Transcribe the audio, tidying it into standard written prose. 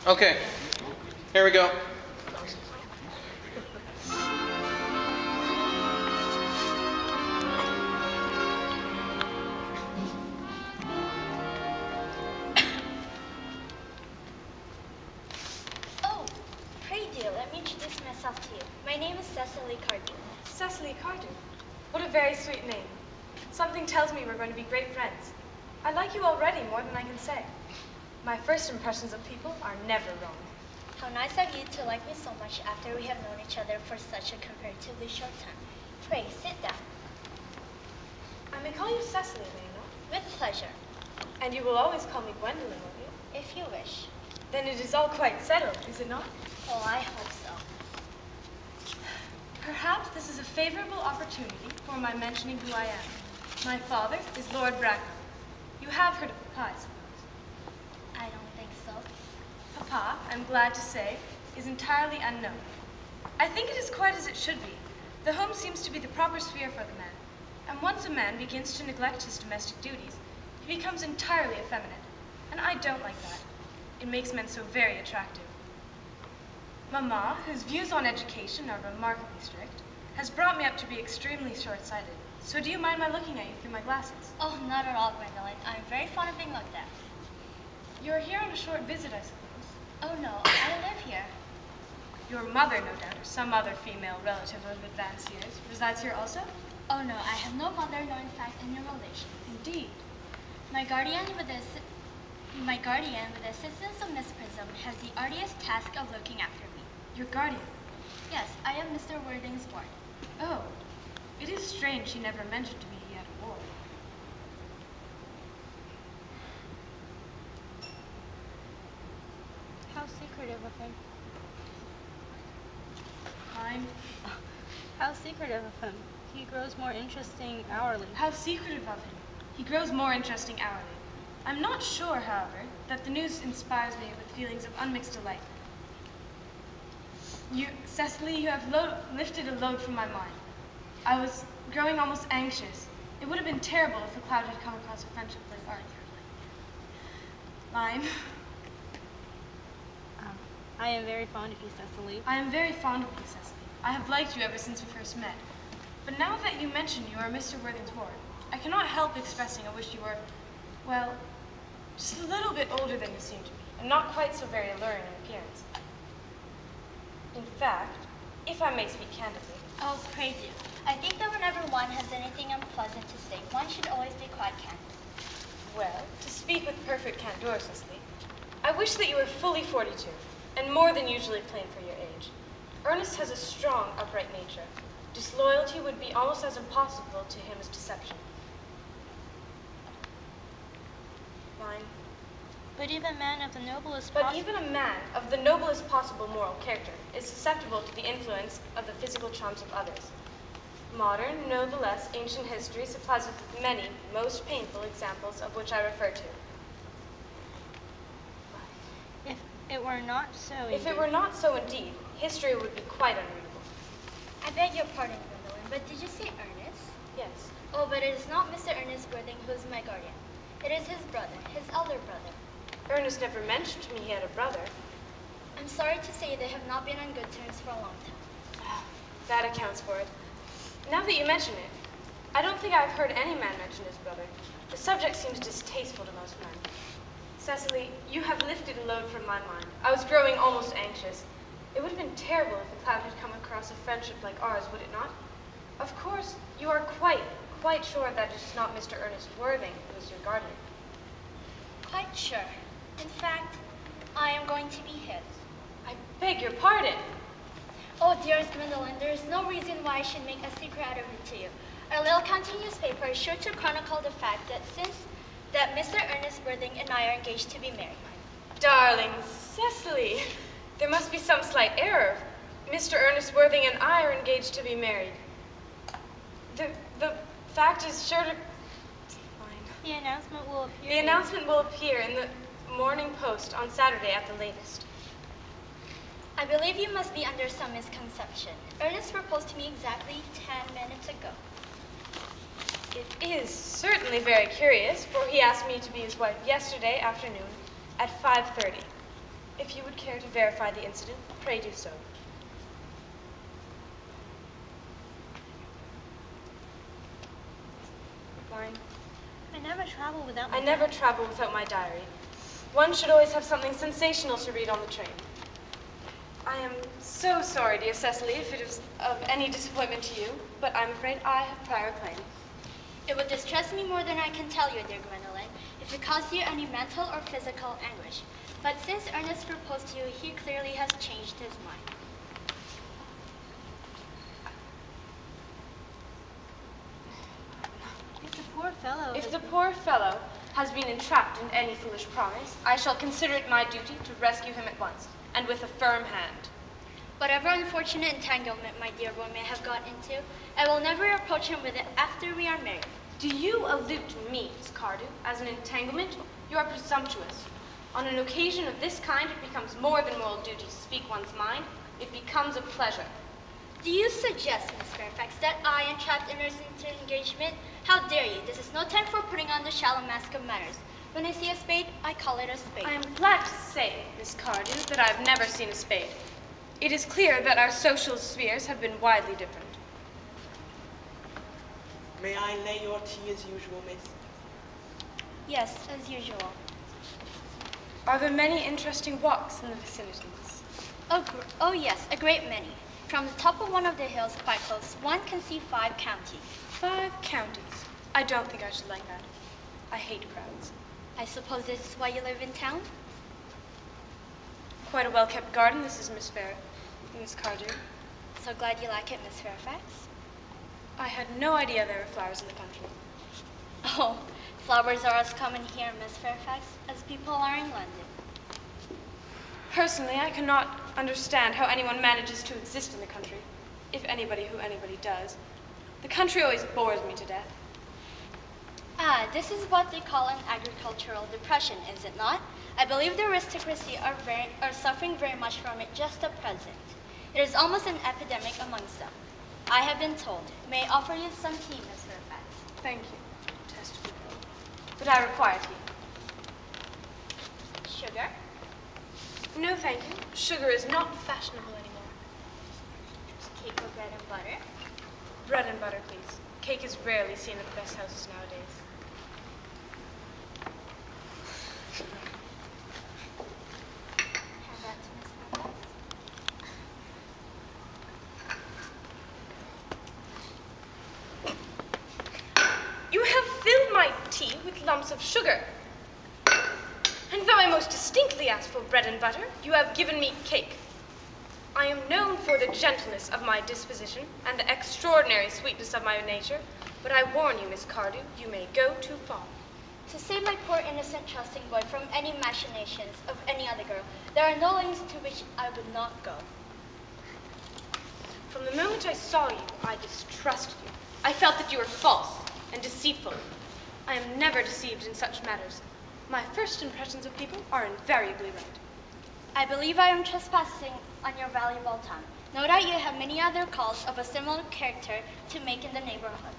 Okay, here we go. Oh, pray dear, let me introduce myself to you. My name is Cecily Cardew. Cecily Cardew. What a very sweet name. Something tells me we're going to be great friends. I like you already more than I can say. My first impressions of people are never wrong. How nice of you to like me so much after we have known each other for such a comparatively short time. Pray, sit down. I may call you Cecily, may I not? With pleasure. And you will always call me Gwendolen, won't you? If you wish. Then it is all quite settled, is it not? Oh, I hope so. Perhaps this is a favorable opportunity for my mentioning who I am. My father is Lord Bracknell. You have heard of Papa, I suppose. I don't think so. Papa, I'm glad to say, is entirely unknown. I think it is quite as it should be. The home seems to be the proper sphere for the man. And once a man begins to neglect his domestic duties, he becomes entirely effeminate. And I don't like that. It makes men so very attractive. Mamma, whose views on education are remarkably strict, has brought me up to be extremely short-sighted. So do you mind my looking at you through my glasses? Oh, not at all, Gwendolen. I'm very fond of being looked at. You're here on a short visit, I suppose. Oh, no, I live here. Your mother, no doubt, or some other female relative of advanced years, resides here also? Oh, no, I have no mother, nor in fact any relation. Indeed. My guardian, with the assistance of Miss Prism, has the arduous task of looking after me. Your guardian? Yes, I am Mr. Worthing's ward. Oh, it is strange she never mentioned to me he had a ward. How secretive of him. How secretive of him. He grows more interesting hourly. How secretive of him. He grows more interesting hourly. I'm not sure, however, that the news inspires me with feelings of unmixed delight. Cecily, you have lifted a load from my mind. I was growing almost anxious. It would have been terrible if a cloud had come across a friendship like ours. Lime. I am very fond of you, Cecily. I am very fond of you, Cecily. I have liked you ever since we first met. But now that you mention you are Mr. Worthing's ward, I cannot help expressing a wish you were, well, just a little bit older than you seem to be, and not quite so very alluring in appearance. In fact, if I may speak candidly. Oh, pray do. I think that whenever one has anything unpleasant to say, one should always be quite candid. Well, to speak with perfect candor, Cecily, I wish that you were fully 42, and more than usually plain for your age. Ernest has a strong, upright nature. Disloyalty would be almost as impossible to him as deception. Mine. But even a man of the noblest possible moral character is susceptible to the influence of the physical charms of others. Modern, nevertheless, ancient history supplies with many, most painful examples of which I refer to. If it were not so, If it were not so indeed, history would be quite unreadable. I beg your pardon, Gwendolen, but did you say Ernest? Yes. Oh, but it is not Mr. Ernest Worthing who is my guardian. It is his brother, his elder brother. Ernest never mentioned to me he had a brother. I'm sorry to say they have not been on good terms for a long time. That accounts for it. Now that you mention it, I don't think I've heard any man mention his brother. The subject seems distasteful to most men. Cecily, you have lifted a load from my mind. I was growing almost anxious. It would have been terrible if a cloud had come across a friendship like ours, would it not? Of course, you are quite sure that it is not Mr. Ernest Worthing who is your guardian. Quite sure. In fact, I am going to be his. I beg your pardon. Oh, dearest Gwendolen, there is no reason why I should make a secret out of it to you. Our little county newspaper is sure to chronicle the fact that Mr. Ernest Worthing and I are engaged to be married. Darling Cecily, there must be some slight error. Mr. Ernest Worthing and I are engaged to be married. The fact is sure to... The announcement will appear. The announcement will appear in the Morning Post on Saturday at the latest. I believe you must be under some misconception. Ernest proposed to me exactly 10 minutes ago. It is certainly very curious, for he asked me to be his wife yesterday afternoon at 5:30. If you would care to verify the incident, pray do so. Mine. I never travel without I never travel without my diary. One should always have something sensational to read on the train. I am so sorry, dear Cecily, if it is of any disappointment to you, but I'm afraid I have prior claim. It would distress me more than I can tell you, dear Gwendolen, if it caused you any mental or physical anguish. But since Ernest proposed to you, he clearly has changed his mind. If the poor fellow has been entrapped in any foolish promise, I shall consider it my duty to rescue him at once, and with a firm hand. Whatever unfortunate entanglement my dear boy may have got into, I will never approach him with it after we are married. Do you allude to me, Miss Cardew, as an entanglement? You are presumptuous. On an occasion of this kind, it becomes more than moral duty to speak one's mind. It becomes a pleasure. Do you suggest, Miss Fairfax, that I entrapped Ernest into engagement? How dare you? This is no time for putting on the shallow mask of manners. When I see a spade, I call it a spade. I am glad to say, Miss Cardew, that I have never seen a spade. It is clear that our social spheres have been widely different. May I lay your tea as usual, miss? Yes, as usual. Are there many interesting walks in the vicinities? Oh yes, a great many. From the top of one of the hills quite close, one can see 5 counties. 5 counties. I don't think I should like that. I hate crowds. I suppose this is why you live in town? Quite a well-kept garden, this is Miss Cardew. So glad you like it, Miss Fairfax. I had no idea there were flowers in the country. Oh, flowers are as common here, Miss Fairfax, as people are in London. Personally, I cannot understand how anyone manages to exist in the country, if anybody does. The country always bores me to death. Ah, this is what they call an agricultural depression, is it not? I believe the aristocracy are suffering very much from it just at present. It is almost an epidemic amongst them. I have been told. May I offer you some tea, Miss Fairfax? Thank you. Detestable girl. But I require tea. Sugar? No, thank you. Sugar is not fashionable anymore. Cake or bread and butter? Bread and butter, please. Cake is rarely seen at the best houses nowadays. Hand that to Miss Fairfax. You have filled my tea with lumps of sugar. And though I most distinctly asked for bread and butter, you have given me cake. I am known for the gentleness of my disposition and the extraordinary sweetness of my nature, but I warn you, Miss Cardew, you may go too far. To save my poor innocent trusting boy from any machinations of any other girl, there are no lengths to which I would not go. From the moment I saw you, I distrusted you. I felt that you were false and deceitful. I am never deceived in such matters. My first impressions of people are invariably right. I believe I am trespassing on your valuable time. No doubt you have many other calls of a similar character to make in the neighborhood.